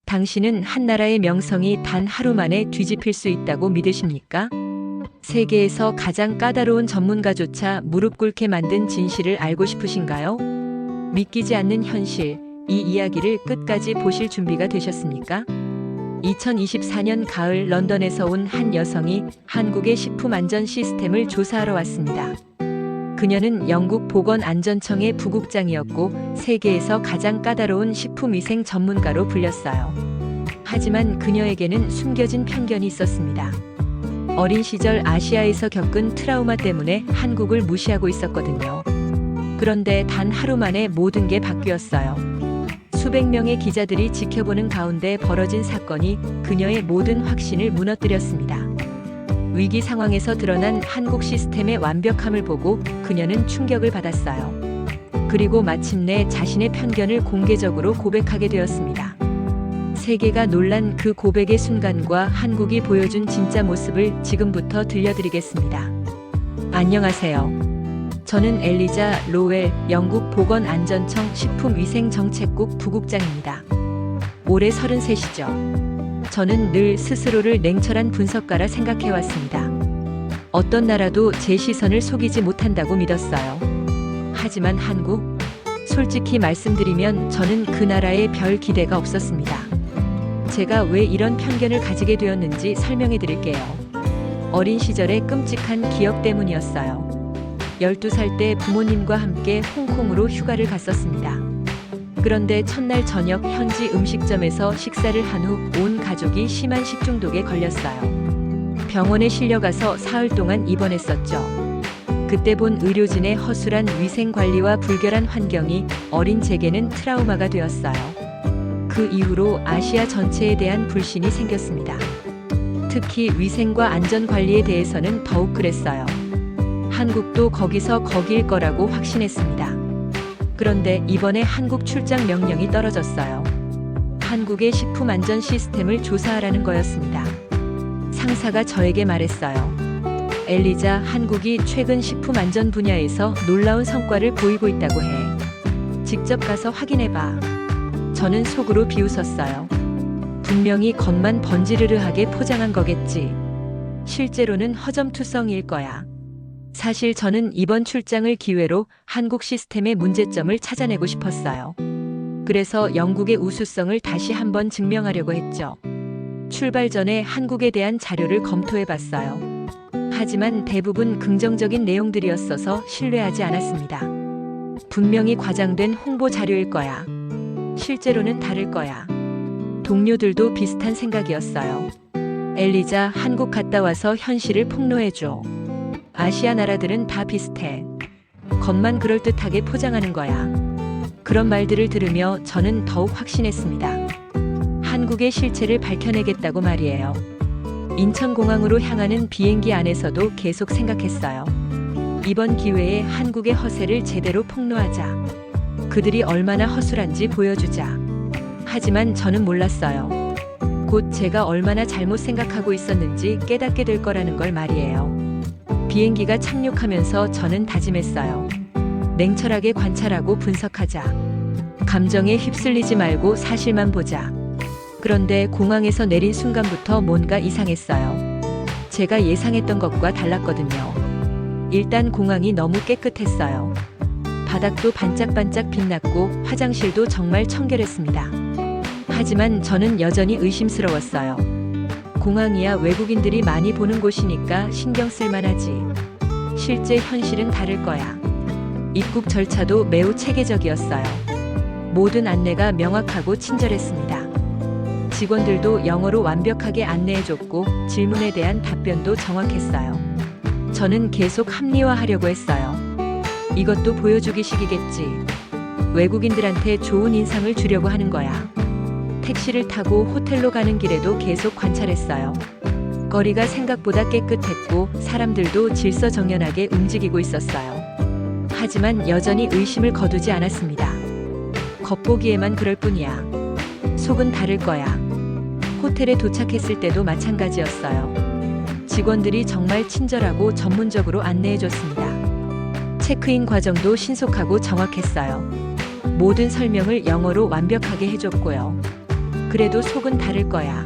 당신은 한 나라의 명성이 단 하루 만에 뒤집힐 수 있다고 믿으십니까? 세계에서 가장 까다로운 전문가조차 무릎 꿇게 만든 진실을 알고 싶으신가요? 믿기지 않는 현실, 이 이야기를 끝까지 보실 준비가 되셨습니까? 2024년 가을 런던에서 온 한 여성이 한국의 식품 안전 시스템을 조사하러 왔습니다. 그녀는 영국 보건안전청의 부국장이었고 세계에서 가장 까다로운 식품위생 전문가로 불렸어요. 하지만 그녀에게는 숨겨진 편견이 있었습니다. 어린 시절 아시아에서 겪은 트라우마 때문에 한국을 무시하고 있었거든요. 그런데 단 하루 만에 모든 게 바뀌었어요. 수백 명의 기자들이 지켜보는 가운데 벌어진 사건이 그녀의 모든 확신을 무너뜨렸습니다. 위기 상황에서 드러난 한국 시스템의 완벽함을 보고 그녀는 충격을 받았어요. 그리고 마침내 자신의 편견을 공개적으로 고백하게 되었습니다. 세계가 놀란 그 고백의 순간과 한국이 보여준 진짜 모습을 지금부터 들려드리겠습니다. 안녕하세요. 저는 엘리자 로웰 영국 보건안전청 식품위생정책국 부국장입니다. 올해 33이죠. 저는 늘 스스로를 냉철한 분석가라 생각해왔습니다. 어떤 나라도 제 시선을 속이지 못한다고 믿었어요. 하지만 한국? 솔직히 말씀드리면 저는 그 나라에 별 기대가 없었습니다. 제가 왜 이런 편견을 가지게 되었는지 설명해 드릴게요. 어린 시절의 끔찍한 기억 때문이었어요. 12살 때 부모님과 함께 홍콩으로 휴가를 갔었습니다. 그런데 첫날 저녁 현지 음식점에서 식사를 한 후 온 가족이 심한 식중독에 걸렸어요. 병원에 실려가서 사흘 동안 입원했었죠. 그때 본 의료진의 허술한 위생관리와 불결한 환경이 어린 제게는 트라우마가 되었어요. 그 이후로 아시아 전체에 대한 불신이 생겼습니다. 특히 위생과 안전관리에 대해서는 더욱 그랬어요. 한국도 거기서 거기일 거라고 확신했습니다. 그런데 이번에 한국 출장 명령이 떨어졌어요. 한국의 식품 안전 시스템을 조사하라는 거였습니다. 상사가 저에게 말했어요. 엘리자, 한국이 최근 식품 안전 분야에서 놀라운 성과를 보이고 있다고 해. 직접 가서 확인해봐. 저는 속으로 비웃었어요. 분명히 겉만 번지르르하게 포장한 거겠지. 실제로는 허점투성이일 거야. 사실 저는 이번 출장을 기회로 한국 시스템의 문제점을 찾아내고 싶었어요. 그래서 영국의 우수성을 다시 한번 증명하려고 했죠. 출발 전에 한국에 대한 자료를 검토해 봤어요. 하지만 대부분 긍정적인 내용들이었어서 신뢰하지 않았습니다. 분명히 과장된 홍보 자료일 거야. 실제로는 다를 거야. 동료들도 비슷한 생각이었어요. 엘리자, 한국 갔다 와서 현실을 폭로해줘. 아시아 나라들은 다 비슷해. 겉만 그럴듯하게 포장하는 거야. 그런 말들을 들으며 저는 더욱 확신했습니다. 한국의 실체를 밝혀내겠다고 말이에요. 인천공항으로 향하는 비행기 안에서도 계속 생각했어요. 이번 기회에 한국의 허세를 제대로 폭로하자. 그들이 얼마나 허술한지 보여주자. 하지만 저는 몰랐어요. 곧 제가 얼마나 잘못 생각하고 있었는지 깨닫게 될 거라는 걸 말이에요. 비행기가 착륙하면서 저는 다짐했어요. 냉철하게 관찰하고 분석하자. 감정에 휩쓸리지 말고 사실만 보자. 그런데 공항에서 내린 순간부터 뭔가 이상했어요. 제가 예상했던 것과 달랐거든요. 일단 공항이 너무 깨끗했어요. 바닥도 반짝반짝 빛났고 화장실도 정말 청결했습니다. 하지만 저는 여전히 의심스러웠어요. 공항이야 외국인들이 많이 보는 곳이니까 신경 쓸만하지. 실제 현실은 다를 거야. 입국 절차도 매우 체계적이었어요. 모든 안내가 명확하고 친절했습니다. 직원들도 영어로 완벽하게 안내해줬고 질문에 대한 답변도 정확했어요. 저는 계속 합리화하려고 했어요. 이것도 보여주기식이겠지. 외국인들한테 좋은 인상을 주려고 하는 거야. 택시를 타고 호텔로 가는 길에도 계속 관찰했어요. 거리가 생각보다 깨끗했고 사람들도 질서정연하게 움직이고 있었어요. 하지만 여전히 의심을 거두지 않았습니다. 겉보기에만 그럴 뿐이야. 속은 다를 거야. 호텔에 도착했을 때도 마찬가지였어요. 직원들이 정말 친절하고 전문적으로 안내해줬습니다. 체크인 과정도 신속하고 정확했어요. 모든 설명을 영어로 완벽하게 해줬고요. 그래도 속은 다를 거야.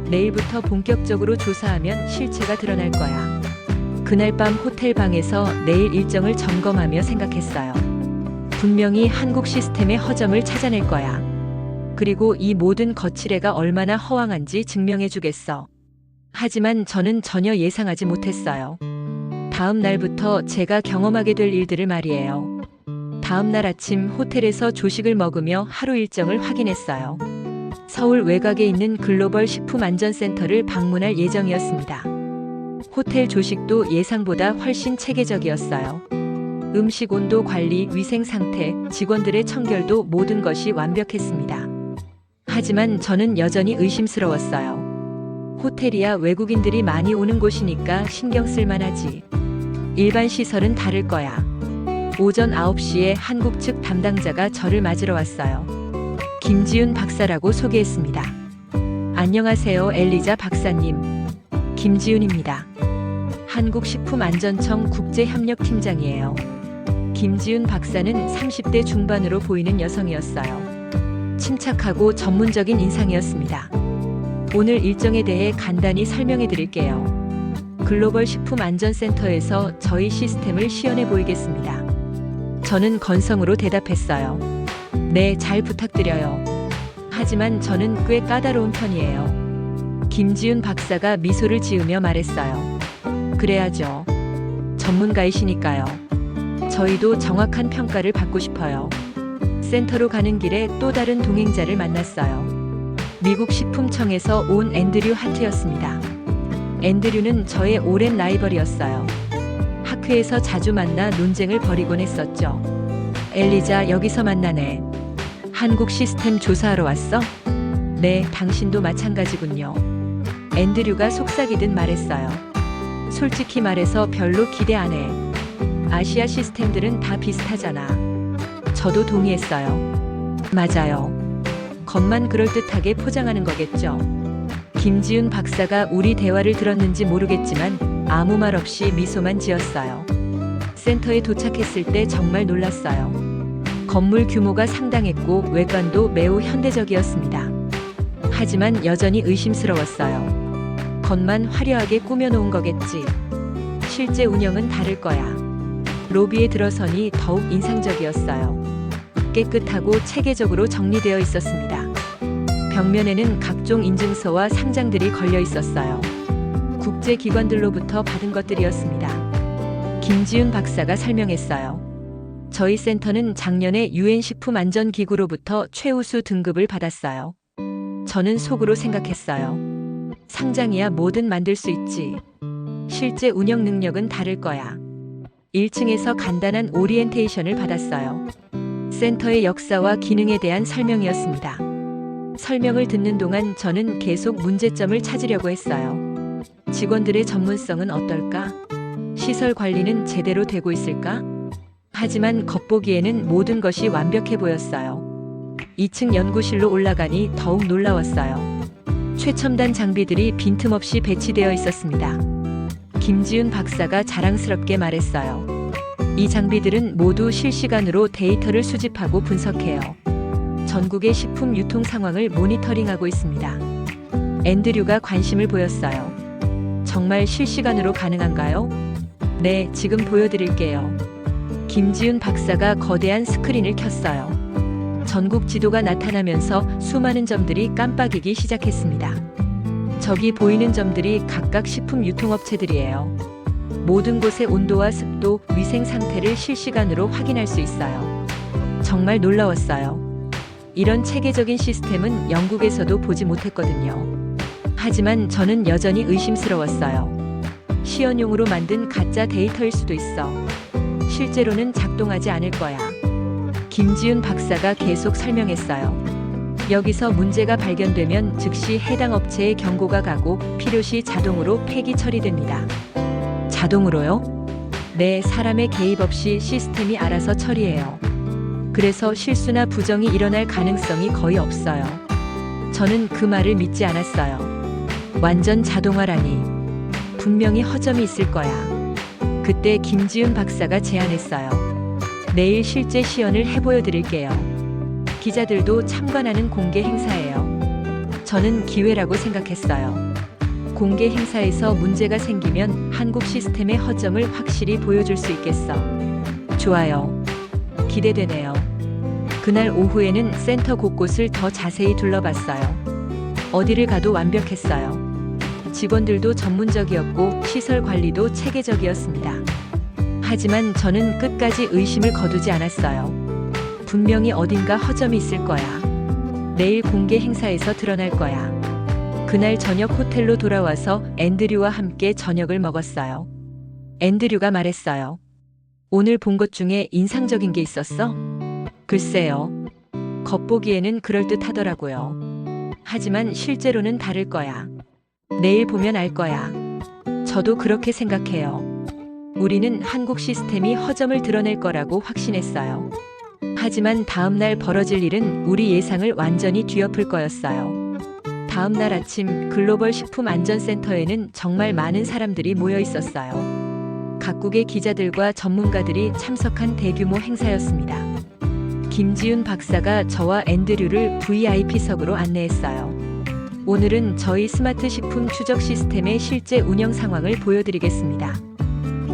내일부터 본격적으로 조사하면 실체가 드러날 거야. 그날 밤 호텔 방에서 내일 일정을 점검하며 생각했어요. 분명히 한국 시스템의 허점을 찾아낼 거야. 그리고 이 모든 거칠애가 얼마나 허황한지 증명해 주겠어. 하지만 저는 전혀 예상하지 못했어요. 다음 날부터 제가 경험하게 될 일들을 말이에요. 다음 날 아침 호텔에서 조식을 먹으며 하루 일정을 확인했어요. 서울 외곽에 있는 글로벌 식품안전센터를 방문할 예정이었습니다. 호텔 조식도 예상보다 훨씬 체계적이었어요. 음식 온도 관리, 위생 상태, 직원들의 청결도 모든 것이 완벽했습니다. 하지만 저는 여전히 의심스러웠어요. 호텔이야 외국인들이 많이 오는 곳이니까 신경 쓸 만하지. 일반 시설은 다를 거야. 오전 9시에 한국 측 담당자가 저를 맞으러 왔어요. 김지윤 박사라고 소개했습니다. 안녕하세요, 엘리자 박사님. 김지윤입니다. 한국식품안전청 국제협력팀장이에요. 김지윤 박사는 30대 중반으로 보이는 여성이었어요. 침착하고 전문적인 인상이었습니다. 오늘 일정에 대해 간단히 설명해 드릴게요. 글로벌 식품안전센터에서 저희 시스템을 시연해 보이겠습니다. 저는 건성으로 대답했어요. 네, 잘 부탁드려요. 하지만 저는 꽤 까다로운 편이에요. 김지윤 박사가 미소를 지으며 말했어요. 그래야죠. 전문가이시니까요. 저희도 정확한 평가를 받고 싶어요. 센터로 가는 길에 또 다른 동행자를 만났어요. 미국 식품청에서 온 앤드류 하트였습니다. 앤드류는 저의 오랜 라이벌이었어요. 학회에서 자주 만나 논쟁을 벌이곤 했었죠. 엘리자, 여기서 만나네. 한국 시스템 조사하러 왔어? 네, 당신도 마찬가지군요. 앤드류가 속삭이듯 말했어요. 솔직히 말해서 별로 기대 안 해. 아시아 시스템들은 다 비슷하잖아. 저도 동의했어요. 맞아요. 겉만 그럴듯하게 포장하는 거겠죠. 김지윤 박사가 우리 대화를 들었는지 모르겠지만 아무 말 없이 미소만 지었어요. 센터에 도착했을 때 정말 놀랐어요. 건물 규모가 상당했고 외관도 매우 현대적이었습니다. 하지만 여전히 의심스러웠어요. 겉만 화려하게 꾸며놓은 거겠지. 실제 운영은 다를 거야. 로비에 들어서니 더욱 인상적이었어요. 깨끗하고 체계적으로 정리되어 있었습니다. 벽면에는 각종 인증서와 상장들이 걸려 있었어요. 국제기관들로부터 받은 것들이었습니다. 김지윤 박사가 설명했어요. 저희 센터는 작년에 유엔 식품안전기구로부터 최우수 등급을 받았어요. 저는 속으로 생각했어요. 상장이야 뭐든 만들 수 있지. 실제 운영 능력은 다를 거야. 1층에서 간단한 오리엔테이션을 받았어요. 센터의 역사와 기능에 대한 설명이었습니다. 설명을 듣는 동안 저는 계속 문제점을 찾으려고 했어요. 직원들의 전문성은 어떨까? 시설 관리는 제대로 되고 있을까? 하지만 겉보기에는 모든 것이 완벽해 보였어요. 2층 연구실로 올라가니 더욱 놀라웠어요. 최첨단 장비들이 빈틈없이 배치되어 있었습니다. 김지윤 박사가 자랑스럽게 말했어요. 이 장비들은 모두 실시간으로 데이터를 수집하고 분석해요. 전국의 식품 유통 상황을 모니터링하고 있습니다. 앤드류가 관심을 보였어요. 정말 실시간으로 가능한가요? 네, 지금 보여드릴게요. 김지윤 박사가 거대한 스크린을 켰어요. 전국 지도가 나타나면서 수많은 점들이 깜빡이기 시작했습니다. 저기 보이는 점들이 각각 식품 유통업체들이에요. 모든 곳의 온도와 습도, 위생 상태를 실시간으로 확인할 수 있어요. 정말 놀라웠어요. 이런 체계적인 시스템은 영국에서도 보지 못했거든요. 하지만 저는 여전히 의심스러웠어요. 시연용으로 만든 가짜 데이터일 수도 있어. 실제로는 작동하지 않을 거야. 김지윤 박사가 계속 설명했어요. 여기서 문제가 발견되면 즉시 해당 업체에 경고가 가고 필요시 자동으로 폐기 처리됩니다. 자동으로요? 네, 사람의 개입 없이 시스템이 알아서 처리해요. 그래서 실수나 부정이 일어날 가능성이 거의 없어요. 저는 그 말을 믿지 않았어요. 완전 자동화라니. 분명히 허점이 있을 거야. 그때 김지윤 박사가 제안했어요. 내일 실제 시연을 해보여 드릴게요. 기자들도 참관하는 공개 행사예요. 저는 기회라고 생각했어요. 공개 행사에서 문제가 생기면 한국 시스템의 허점을 확실히 보여줄 수 있겠어. 좋아요. 기대되네요. 그날 오후에는 센터 곳곳을 더 자세히 둘러봤어요. 어디를 가도 완벽했어요. 직원들도 전문적이었고 시설 관리도 체계적이었습니다. 하지만 저는 끝까지 의심을 거두지 않았어요. 분명히 어딘가 허점이 있을 거야. 내일 공개 행사에서 드러날 거야. 그날 저녁 호텔로 돌아와서 앤드류와 함께 저녁을 먹었어요. 앤드류가 말했어요. 오늘 본 것 중에 인상적인 게 있었어? 글쎄요. 겉보기에는 그럴듯하더라고요. 하지만 실제로는 다를 거야. 내일 보면 알 거야. 저도 그렇게 생각해요. 우리는 한국 시스템이 허점을 드러낼 거라고 확신했어요. 하지만 다음 날 벌어질 일은 우리 예상을 완전히 뒤엎을 거였어요. 다음 날 아침 글로벌 식품안전센터에는 정말 많은 사람들이 모여 있었어요. 각국의 기자들과 전문가들이 참석한 대규모 행사였습니다. 김지윤 박사가 저와 앤드류를 VIP석으로 안내했어요. 오늘은 저희 스마트 식품 추적 시스템의 실제 운영 상황을 보여드리겠습니다.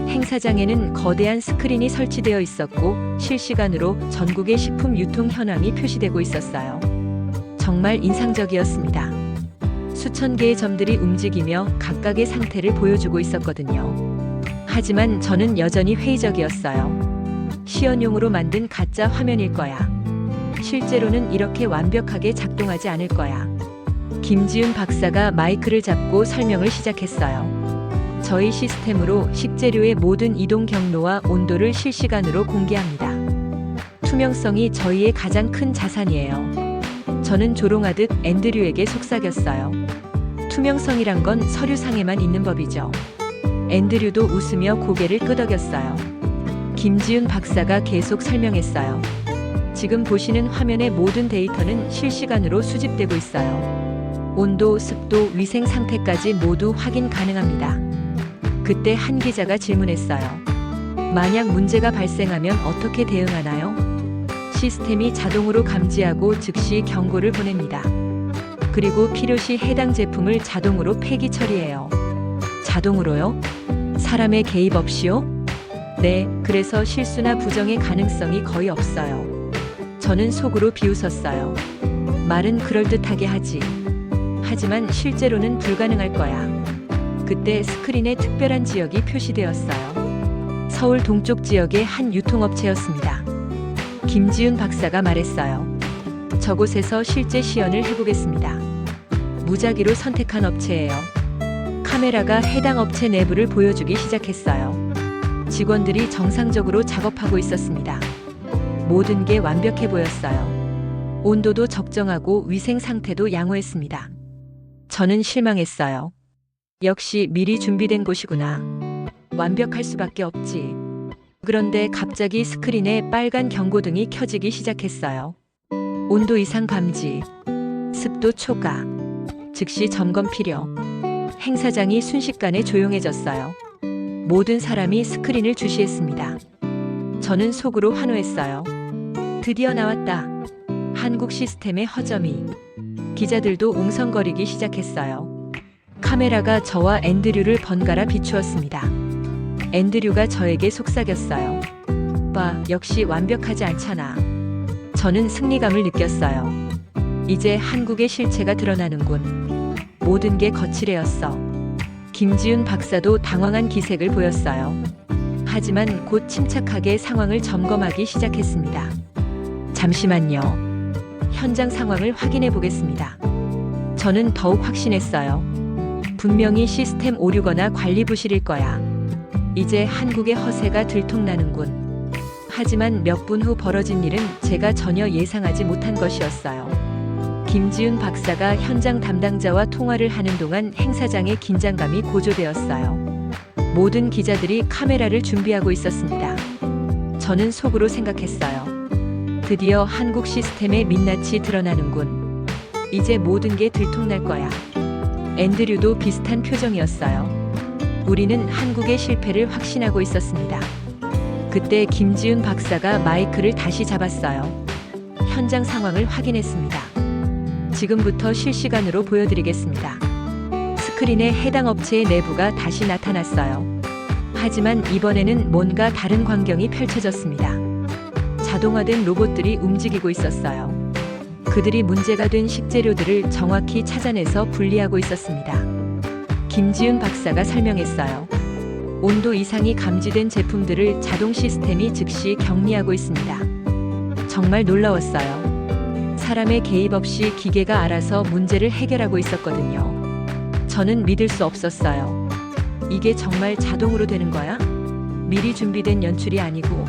행사장에는 거대한 스크린이 설치되어 있었고 실시간으로 전국의 식품 유통 현황이 표시되고 있었어요. 정말 인상적이었습니다. 수천 개의 점들이 움직이며 각각의 상태를 보여주고 있었거든요. 하지만 저는 여전히 회의적이었어요. 시연용으로 만든 가짜 화면일 거야. 실제로는 이렇게 완벽하게 작동하지 않을 거야. 김지윤 박사가 마이크를 잡고 설명을 시작했어요. 저희 시스템으로 식재료의 모든 이동 경로와 온도를 실시간으로 공개합니다. 투명성이 저희의 가장 큰 자산이에요. 저는 조롱하듯 앤드류에게 속삭였어요. 투명성이란 건 서류상에만 있는 법이죠. 앤드류도 웃으며 고개를 끄덕였어요. 김지윤 박사가 계속 설명했어요. 지금 보시는 화면의 모든 데이터는 실시간으로 수집되고 있어요. 온도, 습도, 위생 상태까지 모두 확인 가능합니다. 그때 한 기자가 질문했어요. 만약 문제가 발생하면 어떻게 대응하나요? 시스템이 자동으로 감지하고 즉시 경고를 보냅니다. 그리고 필요시 해당 제품을 자동으로 폐기 처리해요. 자동으로요? 사람의 개입 없이요? 네, 그래서 실수나 부정의 가능성이 거의 없어요. 저는 속으로 비웃었어요. 말은 그럴듯하게 하지. 하지만 실제로는 불가능할 거야. 그때 스크린에 특별한 지역이 표시되었어요. 서울 동쪽 지역의 한 유통업체였습니다. 김지윤 박사가 말했어요. 저곳에서 실제 시연을 해보겠습니다. 무작위로 선택한 업체예요. 카메라가 해당 업체 내부를 보여주기 시작했어요. 직원들이 정상적으로 작업하고 있었습니다. 모든 게 완벽해 보였어요. 온도도 적정하고 위생 상태도 양호했습니다. 저는 실망했어요. 역시 미리 준비된 곳이구나. 완벽할 수밖에 없지. 그런데 갑자기 스크린에 빨간 경고등이 켜지기 시작했어요. 온도 이상 감지, 습도 초과, 즉시 점검 필요. 행사장이 순식간에 조용해졌어요. 모든 사람이 스크린을 주시했습니다. 저는 속으로 환호했어요. 드디어 나왔다. 한국 시스템의 허점이. 기자들도 웅성거리기 시작했어요. 카메라가 저와 앤드류를 번갈아 비추었습니다. 앤드류가 저에게 속삭였어요. 봐, 역시 완벽하지 않잖아. 저는 승리감을 느꼈어요. 이제 한국의 실체가 드러나는군. 모든 게 거칠해였어. 김지윤 박사도 당황한 기색을 보였어요. 하지만 곧 침착하게 상황을 점검하기 시작했습니다. 잠시만요. 현장 상황을 확인해 보겠습니다. 저는 더욱 확신했어요. 분명히 시스템 오류거나 관리 부실일 거야. 이제 한국의 허세가 들통나는군. 하지만 몇 분 후 벌어진 일은 제가 전혀 예상하지 못한 것이었어요. 김지윤 박사가 현장 담당자와 통화를 하는 동안 행사장의 긴장감이 고조되었어요. 모든 기자들이 카메라를 준비하고 있었습니다. 저는 속으로 생각했어요. 드디어 한국 시스템의 민낯이 드러나는군. 이제 모든 게 들통날 거야. 앤드류도 비슷한 표정이었어요. 우리는 한국의 실패를 확신하고 있었습니다. 그때 김지윤 박사가 마이크를 다시 잡았어요. 현장 상황을 확인했습니다. 지금부터 실시간으로 보여드리겠습니다. 스크린에 해당 업체의 내부가 다시 나타났어요. 하지만 이번에는 뭔가 다른 광경이 펼쳐졌습니다. 자동화된 로봇들이 움직이고 있었어요. 그들이 문제가 된 식재료들을 정확히 찾아내서 분리하고 있었습니다. 김지윤 박사가 설명했어요. 온도 이상이 감지된 제품들을 자동 시스템이 즉시 격리하고 있습니다. 정말 놀라웠어요. 사람의 개입 없이 기계가 알아서 문제를 해결하고 있었거든요. 저는 믿을 수 없었어요. 이게 정말 자동으로 되는 거야? 미리 준비된 연출이 아니고.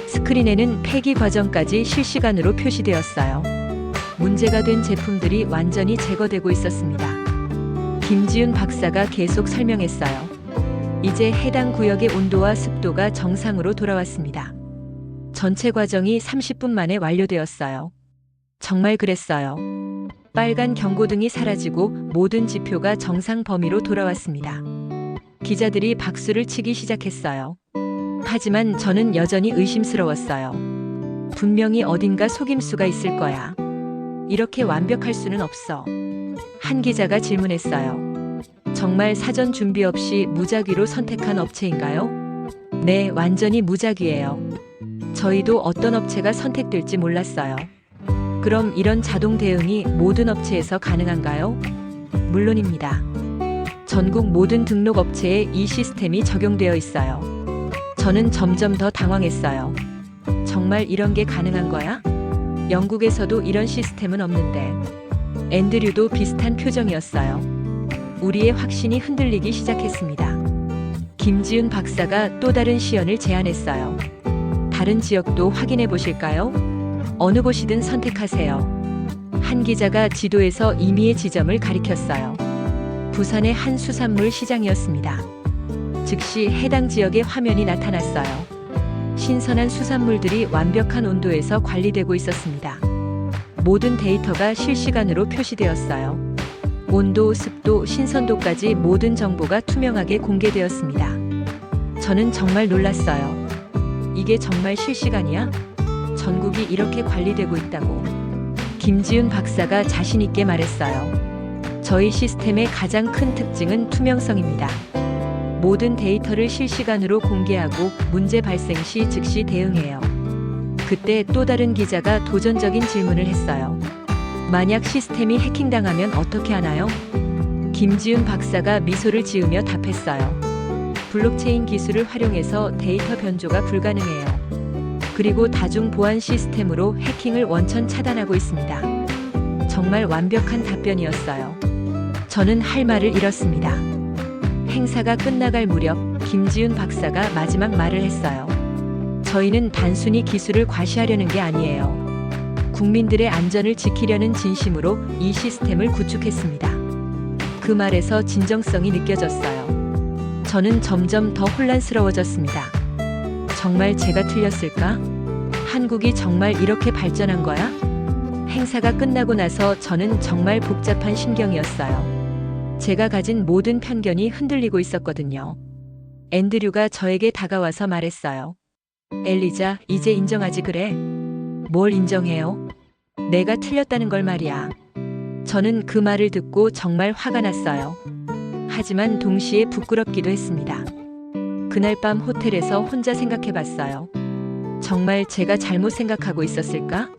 스크린에는 폐기 과정까지 실시간으로 표시되었어요. 문제가 된 제품들이 완전히 제거되고 있었습니다. 김지윤 박사가 계속 설명했어요. 이제 해당 구역의 온도와 습도가 정상으로 돌아왔습니다. 전체 과정이 30분 만에 완료되었어요. 정말 그랬어요. 빨간 경고등이 사라지고 모든 지표가 정상 범위로 돌아왔습니다. 기자들이 박수를 치기 시작했어요. 하지만 저는 여전히 의심스러웠어요. 분명히 어딘가 속임수가 있을 거야. 이렇게 완벽할 수는 없어. 한 기자가 질문했어요. 정말 사전 준비 없이 무작위로 선택한 업체인가요? 네, 완전히 무작위예요. 저희도 어떤 업체가 선택될지 몰랐어요. 그럼 이런 자동 대응이 모든 업체에서 가능한가요? 물론입니다. 전국 모든 등록 업체에 이 시스템이 적용되어 있어요. 저는 점점 더 당황했어요. 정말 이런 게 가능한 거야? 영국에서도 이런 시스템은 없는데. 앤드류도 비슷한 표정이었어요. 우리의 확신이 흔들리기 시작했습니다. 김지윤 박사가 또 다른 시연을 제안했어요. 다른 지역도 확인해 보실까요? 어느 곳이든 선택하세요. 한 기자가 지도에서 임의의 지점을 가리켰어요. 부산의 한 수산물 시장이었습니다. 즉시 해당 지역의 화면이 나타났어요. 신선한 수산물들이 완벽한 온도에서 관리되고 있었습니다. 모든 데이터가 실시간으로 표시되었어요. 온도, 습도, 신선도까지 모든 정보가 투명하게 공개되었습니다. 저는 정말 놀랐어요. 이게 정말 실시간이야? 전국이 이렇게 관리되고 있다고. 김지윤 박사가 자신 있게 말했어요. 저희 시스템의 가장 큰 특징은 투명성입니다. 모든 데이터를 실시간으로 공개하고 문제 발생 시 즉시 대응해요. 그때 또 다른 기자가 도전적인 질문을 했어요. 만약 시스템이 해킹당하면 어떻게 하나요? 김지윤 박사가 미소를 지으며 답했어요. 블록체인 기술을 활용해서 데이터 변조가 불가능해요. 그리고 다중 보안 시스템으로 해킹을 원천 차단하고 있습니다. 정말 완벽한 답변이었어요. 저는 할 말을 잃었습니다. 행사가 끝나갈 무렵 김지윤 박사가 마지막 말을 했어요. 저희는 단순히 기술을 과시하려는 게 아니에요. 국민들의 안전을 지키려는 진심으로 이 시스템을 구축했습니다. 그 말에서 진정성이 느껴졌어요. 저는 점점 더 혼란스러워졌습니다. 정말 제가 틀렸을까? 한국이 정말 이렇게 발전한 거야? 행사가 끝나고 나서 저는 정말 복잡한 심경이었어요. 제가 가진 모든 편견이 흔들리고 있었거든요. 앤드류가 저에게 다가와서 말했어요. 엘리자, 이제 인정하지 그래? 뭘 인정해요? 내가 틀렸다는 걸 말이야. 저는 그 말을 듣고 정말 화가 났어요. 하지만 동시에 부끄럽기도 했습니다. 그날 밤 호텔에서 혼자 생각해봤어요. 정말 제가 잘못 생각하고 있었을까?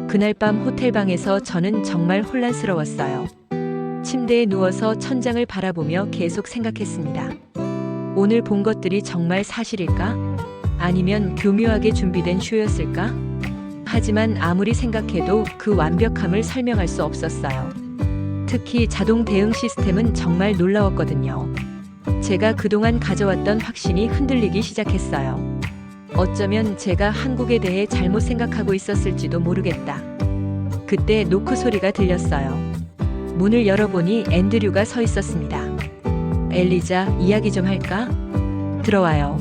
그날 밤 호텔방에서 저는 정말 혼란스러웠어요. 침대에 누워서 천장을 바라보며 계속 생각했습니다. 오늘 본 것들이 정말 사실일까? 아니면 교묘하게 준비된 쇼였을까? 하지만 아무리 생각해도 그 완벽함을 설명할 수 없었어요. 특히 자동 대응 시스템은 정말 놀라웠거든요. 제가 그동안 가져왔던 확신이 흔들리기 시작했어요. 어쩌면 제가 한국에 대해 잘못 생각하고 있었을지도 모르겠다. 그때 노크 소리가 들렸어요. 문을 열어보니 앤드류가 서 있었습니다. 엘리자, 이야기 좀 할까? 들어와요.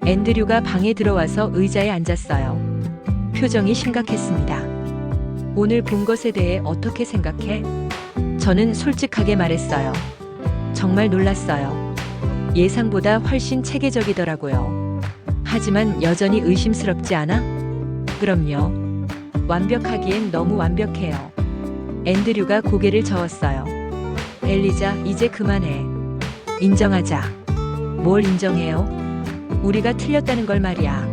앤드류가 방에 들어와서 의자에 앉았어요. 표정이 심각했습니다. 오늘 본 것에 대해 어떻게 생각해? 저는 솔직하게 말했어요. 정말 놀랐어요. 예상보다 훨씬 체계적이더라고요. 하지만 여전히 의심스럽지 않아? 그럼요. 완벽하기엔 너무 완벽해요. 앤드류가 고개를 저었어요. 엘리자, 이제 그만해. 인정하자. 뭘 인정해요? 우리가 틀렸다는 걸 말이야.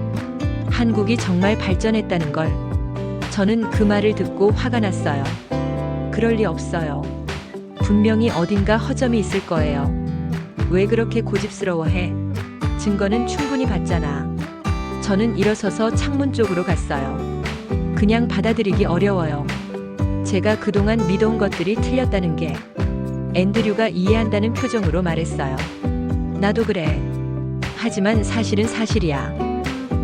한국이 정말 발전했다는 걸. 저는 그 말을 듣고 화가 났어요. 그럴 리 없어요. 분명히 어딘가 허점이 있을 거예요. 왜 그렇게 고집스러워해? 증거는 충분히 봤잖아. 저는 일어서서 창문 쪽으로 갔어요. 그냥 받아들이기 어려워요. 제가 그동안 믿어온 것들이 틀렸다는 게. 앤드류가 이해한다는 표정으로 말했어요. 나도 그래. 하지만 사실은 사실이야.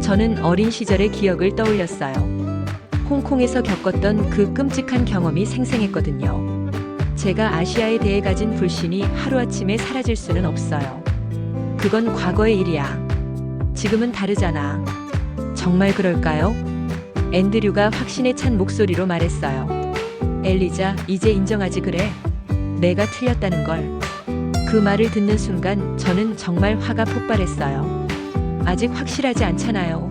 저는 어린 시절의 기억을 떠올렸어요. 홍콩에서 겪었던 그 끔찍한 경험이 생생했거든요. 제가 아시아에 대해 가진 불신이 하루아침에 사라질 수는 없어요. 그건 과거의 일이야. 지금은 다르잖아. 정말 그럴까요? 앤드류가 확신에 찬 목소리로 말했어요. 엘리자, 이제 인정하지 그래? 내가 틀렸다는 걸. 그 말을 듣는 순간 저는 정말 화가 폭발했어요. 아직 확실하지 않잖아요.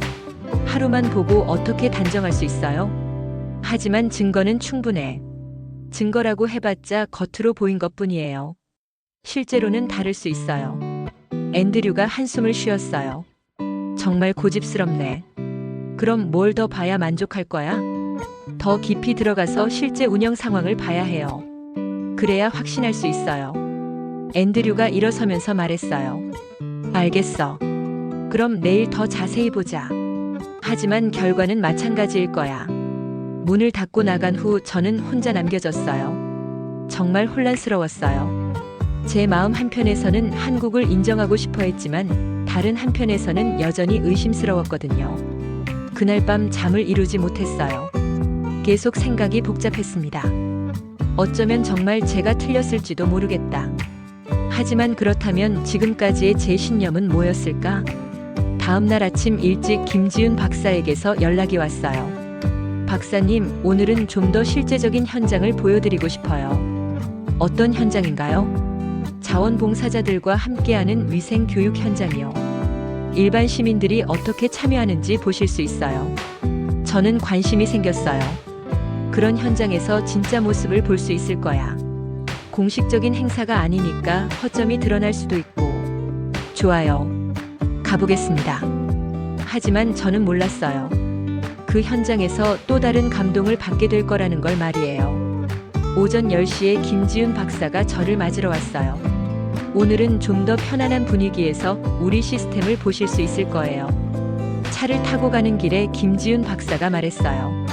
하루만 보고 어떻게 단정할 수 있어요? 하지만 증거는 충분해. 증거라고 해봤자 겉으로 보인 것뿐이에요. 실제로는 다를 수 있어요. 앤드류가 한숨을 쉬었어요. 정말 고집스럽네. 그럼 뭘 더 봐야 만족할 거야? 더 깊이 들어가서 실제 운영 상황을 봐야 해요. 그래야 확신할 수 있어요. 앤드류가 일어서면서 말했어요. 알겠어. 그럼 내일 더 자세히 보자. 하지만 결과는 마찬가지일 거야. 문을 닫고 나간 후 저는 혼자 남겨졌어요. 정말 혼란스러웠어요. 제 마음 한편에서는 한국을 인정하고 싶어 했지만 다른 한편에서는 여전히 의심스러웠거든요. 그날 밤 잠을 이루지 못했어요. 계속 생각이 복잡했습니다. 어쩌면 정말 제가 틀렸을지도 모르겠다. 하지만 그렇다면 지금까지의 제 신념은 뭐였을까? 다음 날 아침 일찍 김지윤 박사에게서 연락이 왔어요. 박사님, 오늘은 좀 더 실제적인 현장을 보여드리고 싶어요. 어떤 현장인가요? 자원봉사자들과 함께하는 위생교육 현장이요. 일반 시민들이 어떻게 참여하는지 보실 수 있어요. 저는 관심이 생겼어요. 그런 현장에서 진짜 모습을 볼 수 있을 거야. 공식적인 행사가 아니니까 허점이 드러날 수도 있고. 좋아요. 가보겠습니다. 하지만 저는 몰랐어요. 그 현장에서 또 다른 감동을 받게 될 거라는 걸 말이에요. 오전 10시에 김지윤 박사가 저를 맞으러 왔어요. 오늘은 좀 더 편안한 분위기에서 우리 시스템을 보실 수 있을 거예요. 차를 타고 가는 길에 김지윤 박사가 말했어요.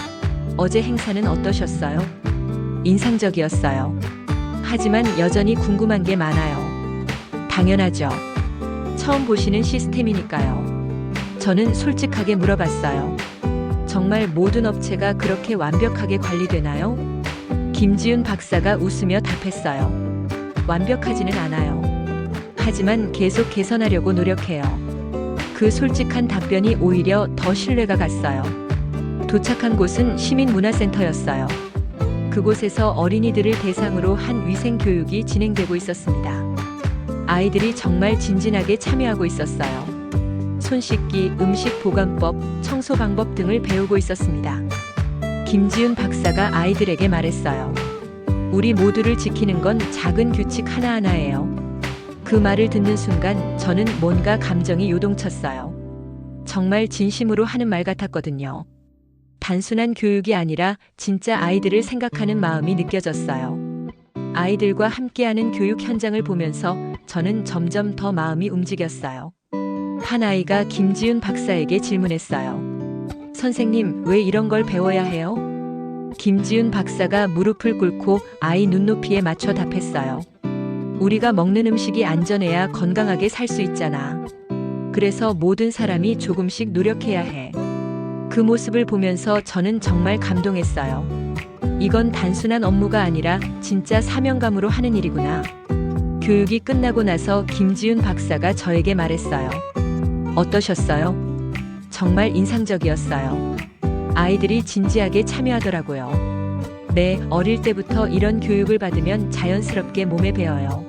어제 행사는 어떠셨어요? 인상적이었어요. 하지만 여전히 궁금한 게 많아요. 당연하죠. 처음 보시는 시스템이니까요. 저는 솔직하게 물어봤어요. 정말 모든 업체가 그렇게 완벽하게 관리되나요? 김지윤 박사가 웃으며 답했어요. 완벽하지는 않아요. 하지만 계속 개선하려고 노력해요. 그 솔직한 답변이 오히려 더 신뢰가 갔어요. 도착한 곳은 시민문화센터였어요. 그곳에서 어린이들을 대상으로 한 위생교육이 진행되고 있었습니다. 아이들이 정말 진진하게 참여하고 있었어요. 손 씻기, 음식 보관법, 청소 방법 등을 배우고 있었습니다. 김지윤 박사가 아이들에게 말했어요. 우리 모두를 지키는 건 작은 규칙 하나하나예요. 그 말을 듣는 순간 저는 뭔가 감정이 요동쳤어요. 정말 진심으로 하는 말 같았거든요. 단순한 교육이 아니라 진짜 아이들을 생각하는 마음이 느껴졌어요. 아이들과 함께하는 교육 현장을 보면서 저는 점점 더 마음이 움직였어요. 한 아이가 김지윤 박사에게 질문했어요. 선생님, 왜 이런 걸 배워야 해요? 김지윤 박사가 무릎을 꿇고 아이 눈높이에 맞춰 답했어요. 우리가 먹는 음식이 안전해야 건강하게 살 수 있잖아. 그래서 모든 사람이 조금씩 노력해야 해. 그 모습을 보면서 저는 정말 감동했어요. 이건 단순한 업무가 아니라 진짜 사명감으로 하는 일이구나. 교육이 끝나고 나서 김지윤 박사가 저에게 말했어요. 어떠셨어요? 정말 인상적이었어요. 아이들이 진지하게 참여하더라고요. 네, 어릴 때부터 이런 교육을 받으면 자연스럽게 몸에 배어요.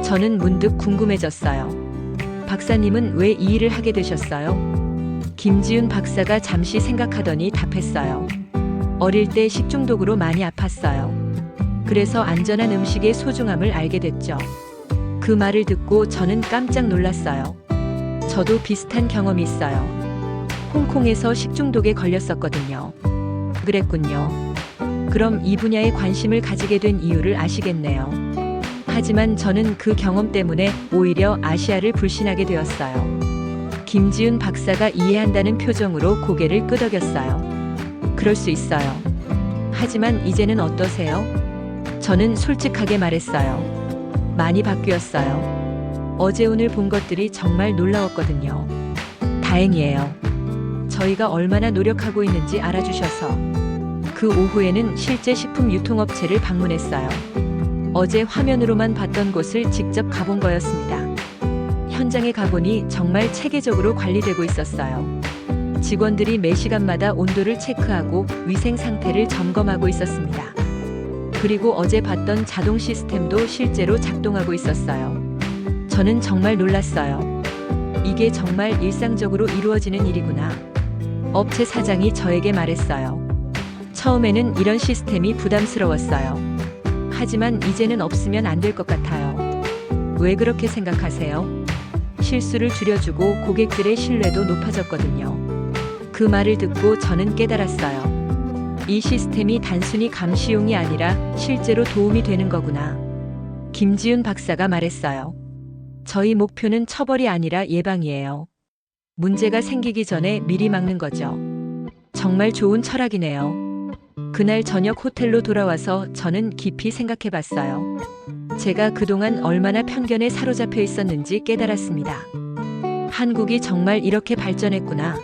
저는 문득 궁금해졌어요. 박사님은 왜 이 일을 하게 되셨어요? 김지윤 박사가 잠시 생각하더니 답했어요. 어릴 때 식중독으로 많이 아팠어요. 그래서 안전한 음식의 소중함을 알게 됐죠. 그 말을 듣고 저는 깜짝 놀랐어요. 저도 비슷한 경험이 있어요. 홍콩에서 식중독에 걸렸었거든요. 그랬군요. 그럼 이 분야에 관심을 가지게 된 이유를 아시겠네요. 하지만 저는 그 경험 때문에 오히려 아시아를 불신하게 되었어요. 김지훈 박사가 이해한다는 표정으로 고개를 끄덕였어요. 그럴 수 있어요. 하지만 이제는 어떠세요? 저는 솔직하게 말했어요. 많이 바뀌었어요. 어제 오늘 본 것들이 정말 놀라웠거든요. 다행이에요. 저희가 얼마나 노력하고 있는지 알아주셔서. 그 오후에는 실제 식품 유통업체를 방문했어요. 어제 화면으로만 봤던 곳을 직접 가본 거였습니다. 현장에 가보니 정말 체계적으로 관리되고 있었어요. 직원들이 매 시간마다 온도를 체크하고 위생 상태를 점검하고 있었습니다. 그리고 어제 봤던 자동 시스템도 실제로 작동하고 있었어요. 저는 정말 놀랐어요. 이게 정말 일상적으로 이루어지는 일이구나. 업체 사장이 저에게 말했어요. 처음에는 이런 시스템이 부담스러웠어요. 하지만 이제는 없으면 안 될 것 같아요. 왜 그렇게 생각하세요? 실수를 줄여주고 고객들의 신뢰도 높아졌거든요. 그 말을 듣고 저는 깨달았어요. 이 시스템이 단순히 감시용이 아니라 실제로 도움이 되는 거구나. 김지훈 박사가 말했어요. 저희 목표는 처벌이 아니라 예방이에요. 문제가 생기기 전에 미리 막는 거죠. 정말 좋은 철학이네요. 그날 저녁 호텔로 돌아와서 저는 깊이 생각해 봤어요. 제가 그동안 얼마나 편견에 사로잡혀 있었는지 깨달았습니다. 한국이 정말 이렇게 발전했구나.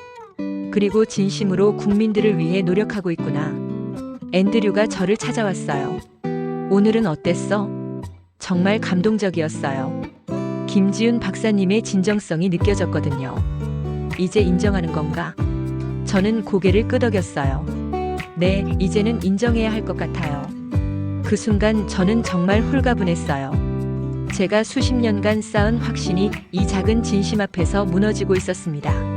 그리고 진심으로 국민들을 위해 노력하고 있구나. 앤드류가 저를 찾아왔어요. 오늘은 어땠어? 정말 감동적이었어요. 김지훈 박사님의 진정성이 느껴졌거든요. 이제 인정하는 건가? 저는 고개를 끄덕였어요. 네, 이제는 인정해야 할 것 같아요. 그 순간 저는 정말 홀가분했어요. 제가 수십 년간 쌓은 확신이 이 작은 진심 앞에서 무너지고 있었습니다.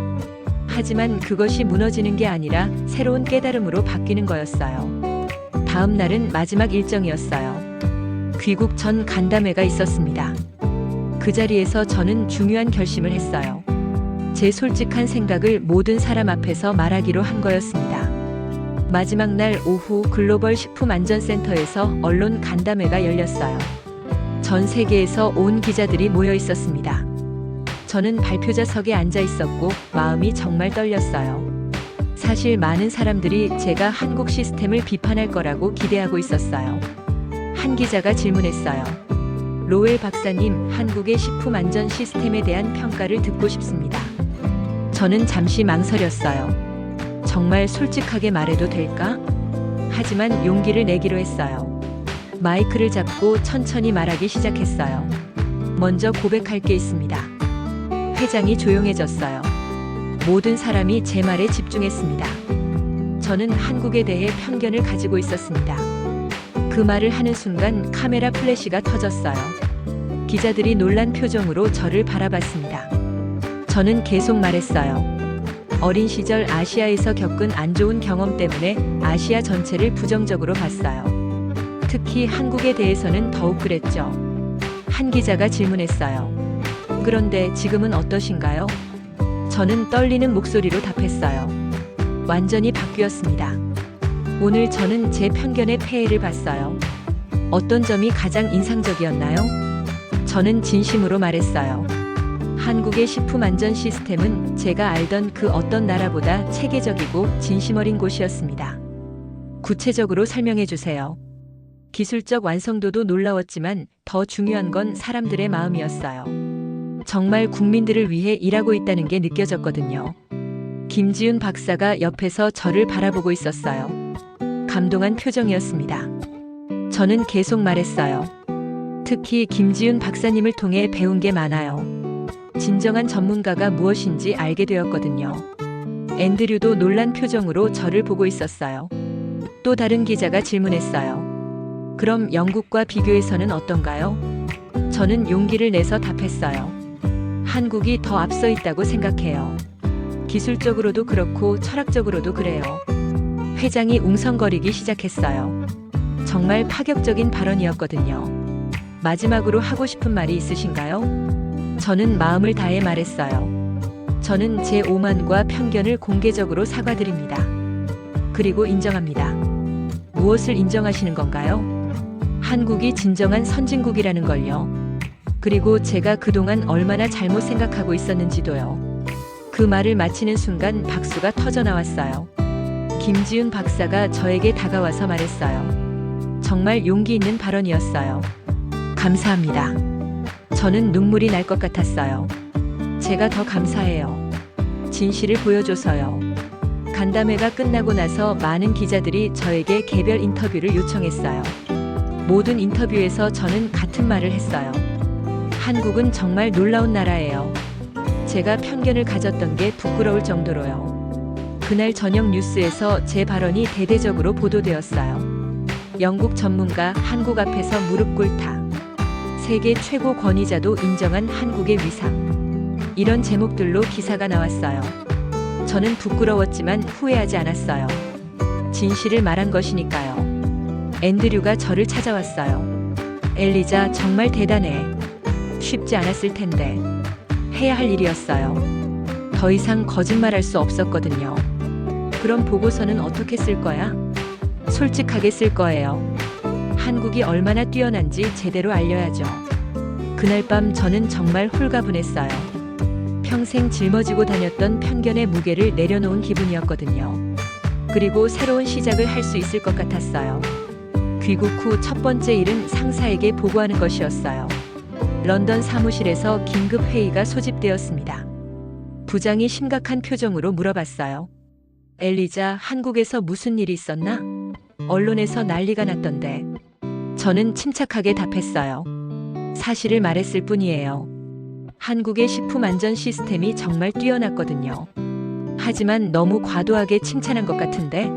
하지만 그것이 무너지는 게 아니라 새로운 깨달음으로 바뀌는 거였어요. 다음 날은 마지막 일정이었어요. 귀국 전 간담회가 있었습니다. 그 자리에서 저는 중요한 결심을 했어요. 제 솔직한 생각을 모든 사람 앞에서 말하기로 한 거였습니다. 마지막 날 오후 글로벌 식품안전센터에서 언론 간담회가 열렸어요. 전 세계에서 온 기자들이 모여 있었습니다. 저는 발표자석에 앉아 있었고 마음이 정말 떨렸어요. 사실 많은 사람들이 제가 한국 시스템을 비판할 거라고 기대하고 있었어요. 한 기자가 질문했어요. 로웰 박사님, 한국의 식품 안전 시스템에 대한 평가를 듣고 싶습니다. 저는 잠시 망설였어요. 정말 솔직하게 말해도 될까? 하지만 용기를 내기로 했어요. 마이크를 잡고 천천히 말하기 시작했어요. 먼저 고백할 게 있습니다. 회장이 조용해졌어요. 모든 사람이 제 말에 집중했습니다. 저는 한국에 대해 편견을 가지고 있었습니다. 그 말을 하는 순간 카메라 플래시가 터졌어요. 기자들이 놀란 표정으로 저를 바라봤습니다. 저는 계속 말했어요. 어린 시절 아시아에서 겪은 안 좋은 경험 때문에 아시아 전체를 부정적으로 봤어요. 특히 한국에 대해서는 더욱 그랬죠. 한 기자가 질문했어요. 그런데 지금은 어떠신가요? 저는 떨리는 목소리로 답했어요. 완전히 바뀌었습니다. 오늘 저는 제 편견의 폐해를 봤어요. 어떤 점이 가장 인상적이었나요? 저는 진심으로 말했어요. 한국의 식품 안전 시스템은 제가 알던 그 어떤 나라보다 체계적이고 진심 어린 곳이었습니다. 구체적으로 설명해 주세요. 기술적 완성도도 놀라웠지만 더 중요한 건 사람들의 마음이었어요. 정말 국민들을 위해 일하고 있다는 게 느껴졌거든요. 김지훈 박사가 옆에서 저를 바라보고 있었어요. 감동한 표정이었습니다. 저는 계속 말했어요. 특히 김지훈 박사님을 통해 배운 게 많아요. 진정한 전문가가 무엇인지 알게 되었거든요. 앤드류도 놀란 표정으로 저를 보고 있었어요. 또 다른 기자가 질문했어요. 그럼 영국과 비교해서는 어떤가요? 저는 용기를 내서 답했어요. 한국이 더 앞서 있다고 생각해요. 기술적으로도 그렇고 철학적으로도 그래요. 회장이 웅성거리기 시작했어요. 정말 파격적인 발언이었거든요. 마지막으로 하고 싶은 말이 있으신가요? 저는 마음을 다해 말했어요. 저는 제 오만과 편견을 공개적으로 사과드립니다. 그리고 인정합니다. 무엇을 인정하시는 건가요? 한국이 진정한 선진국이라는 걸요. 그리고 제가 그동안 얼마나 잘못 생각하고 있었는지도요. 그 말을 마치는 순간 박수가 터져 나왔어요. 김지윤 박사가 저에게 다가와서 말했어요. 정말 용기 있는 발언이었어요. 감사합니다. 저는 눈물이 날 것 같았어요. 제가 더 감사해요. 진실을 보여줘서요. 간담회가 끝나고 나서 많은 기자들이 저에게 개별 인터뷰를 요청했어요. 모든 인터뷰에서 저는 같은 말을 했어요. 한국은 정말 놀라운 나라예요. 제가 편견을 가졌던 게 부끄러울 정도로요. 그날 저녁 뉴스에서 제 발언이 대대적으로 보도되었어요. 영국 전문가 한국 앞에서 무릎 꿇다. 세계 최고 권위자도 인정한 한국의 위상. 이런 제목들로 기사가 나왔어요. 저는 부끄러웠지만 후회하지 않았어요. 진실을 말한 것이니까요. 앤드류가 저를 찾아왔어요. 엘리자, 정말 대단해. 쉽지 않았을 텐데. 해야 할 일이었어요. 더 이상 거짓말할 수 없었거든요. 그럼 보고서는 어떻게 쓸 거야? 솔직하게 쓸 거예요. 한국이 얼마나 뛰어난지 제대로 알려야죠. 그날 밤 저는 정말 홀가분했어요. 평생 짊어지고 다녔던 편견의 무게를 내려놓은 기분이었거든요. 그리고 새로운 시작을 할 수 있을 것 같았어요. 귀국 후 첫 번째 일은 상사에게 보고하는 것이었어요. 런던 사무실에서 긴급 회의가 소집되었습니다. 부장이 심각한 표정으로 물어봤어요. 엘리자, 한국에서 무슨 일이 있었나? 언론에서 난리가 났던데. 저는 침착하게 답했어요. 사실을 말했을 뿐이에요. 한국의 식품 안전 시스템이 정말 뛰어났거든요. 하지만 너무 과도하게 칭찬한 것 같은데?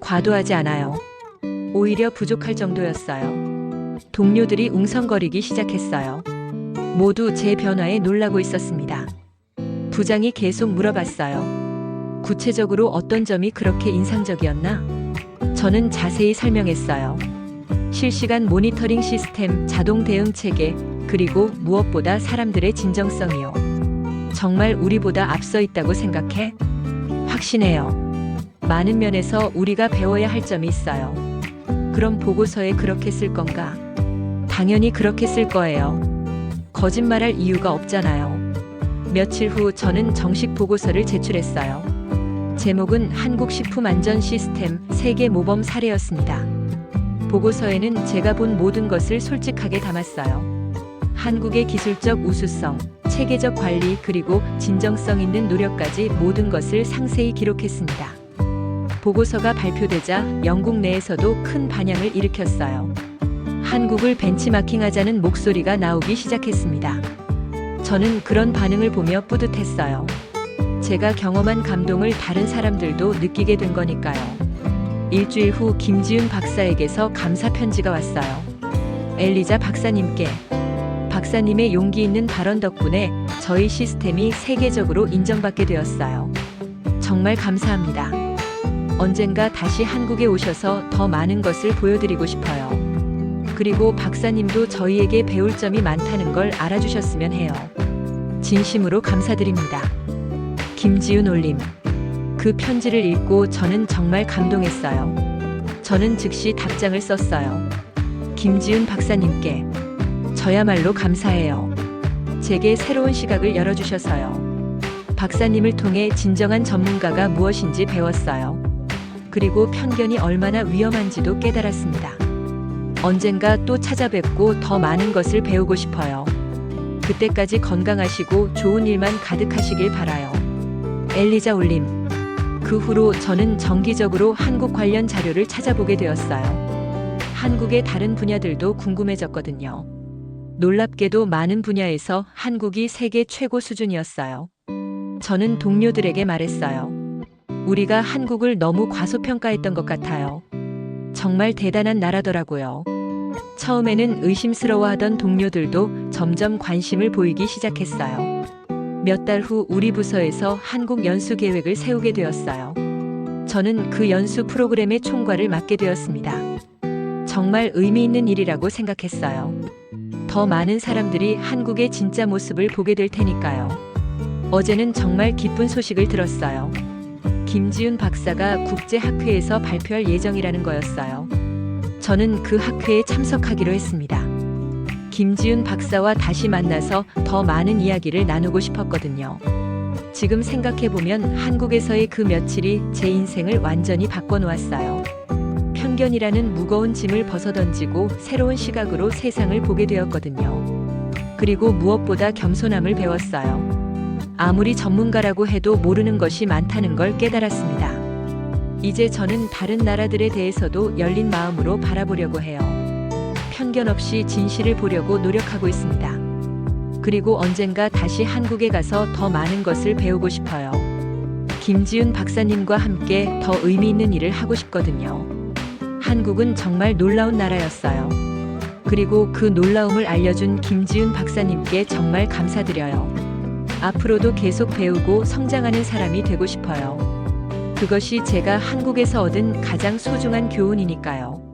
과도하지 않아요. 오히려 부족할 정도였어요. 동료들이 웅성거리기 시작했어요. 모두 제 변화에 놀라고 있었습니다. 부장이 계속 물어봤어요. 구체적으로 어떤 점이 그렇게 인상적이었나? 저는 자세히 설명했어요. 실시간 모니터링 시스템, 자동 대응 체계, 그리고 무엇보다 사람들의 진정성이요. 정말 우리보다 앞서 있다고 생각해? 확신해요. 많은 면에서 우리가 배워야 할 점이 있어요. 그럼 보고서에 그렇게 쓸 건가? 당연히 그렇게 쓸 거예요. 거짓말할 이유가 없잖아요. 며칠 후 저는 정식 보고서를 제출했어요. 제목은 한국 식품 안전 시스템 세계 모범 사례였습니다. 보고서에는 제가 본 모든 것을 솔직하게 담았어요. 한국의 기술적 우수성, 체계적 관리, 그리고 진정성 있는 노력까지 모든 것을 상세히 기록했습니다. 보고서가 발표되자 영국 내에서도 큰 반향을 일으켰어요. 한국을 벤치마킹하자는 목소리가 나오기 시작했습니다. 저는 그런 반응을 보며 뿌듯했어요. 제가 경험한 감동을 다른 사람들도 느끼게 된 거니까요. 일주일 후 김지윤 박사에게서 감사 편지가 왔어요. 엘리자 박사님께. 박사님의 용기 있는 발언 덕분에 저희 시스템이 세계적으로 인정받게 되었어요. 정말 감사합니다. 언젠가 다시 한국에 오셔서 더 많은 것을 보여드리고 싶어요. 그리고 박사님도 저희에게 배울 점이 많다는 걸 알아주셨으면 해요. 진심으로 감사드립니다. 김지윤 올림. 그 편지를 읽고 저는 정말 감동했어요. 저는 즉시 답장을 썼어요. 김지윤 박사님께. 저야말로 감사해요. 제게 새로운 시각을 열어주셔서요. 박사님을 통해 진정한 전문가가 무엇인지 배웠어요. 그리고 편견이 얼마나 위험한지도 깨달았습니다. 언젠가 또 찾아뵙고 더 많은 것을 배우고 싶어요. 그때까지 건강하시고 좋은 일만 가득하시길 바라요. 엘리자 올림. 그 후로 저는 정기적으로 한국 관련 자료를 찾아보게 되었어요. 한국의 다른 분야들도 궁금해졌거든요. 놀랍게도 많은 분야에서 한국이 세계 최고 수준이었어요. 저는 동료들에게 말했어요. 우리가 한국을 너무 과소평가했던 것 같아요. 정말 대단한 나라더라고요. 처음에는 의심스러워하던 동료들도 점점 관심을 보이기 시작했어요. 몇 달 후 우리 부서에서 한국 연수 계획을 세우게 되었어요. 저는 그 연수 프로그램의 총괄을 맡게 되었습니다. 정말 의미 있는 일이라고 생각했어요. 더 많은 사람들이 한국의 진짜 모습을 보게 될 테니까요. 어제는 정말 기쁜 소식을 들었어요. 김지윤 박사가 국제학회에서 발표할 예정이라는 거였어요. 저는 그 학회에 참석하기로 했습니다. 김지윤 박사와 다시 만나서 더 많은 이야기를 나누고 싶었거든요. 지금 생각해보면 한국에서의 그 며칠이 제 인생을 완전히 바꿔놓았어요. 편견이라는 무거운 짐을 벗어던지고 새로운 시각으로 세상을 보게 되었거든요. 그리고 무엇보다 겸손함을 배웠어요. 아무리 전문가라고 해도 모르는 것이 많다는 걸 깨달았습니다. 이제 저는 다른 나라들에 대해서도 열린 마음으로 바라보려고 해요. 편견 없이 진실을 보려고 노력하고 있습니다. 그리고 언젠가 다시 한국에 가서 더 많은 것을 배우고 싶어요. 김지윤 박사님과 함께 더 의미 있는 일을 하고 싶거든요. 한국은 정말 놀라운 나라였어요. 그리고 그 놀라움을 알려준 김지윤 박사님께 정말 감사드려요. 앞으로도 계속 배우고 성장하는 사람이 되고 싶어요. 그것이 제가 한국에서 얻은 가장 소중한 교훈이니까요.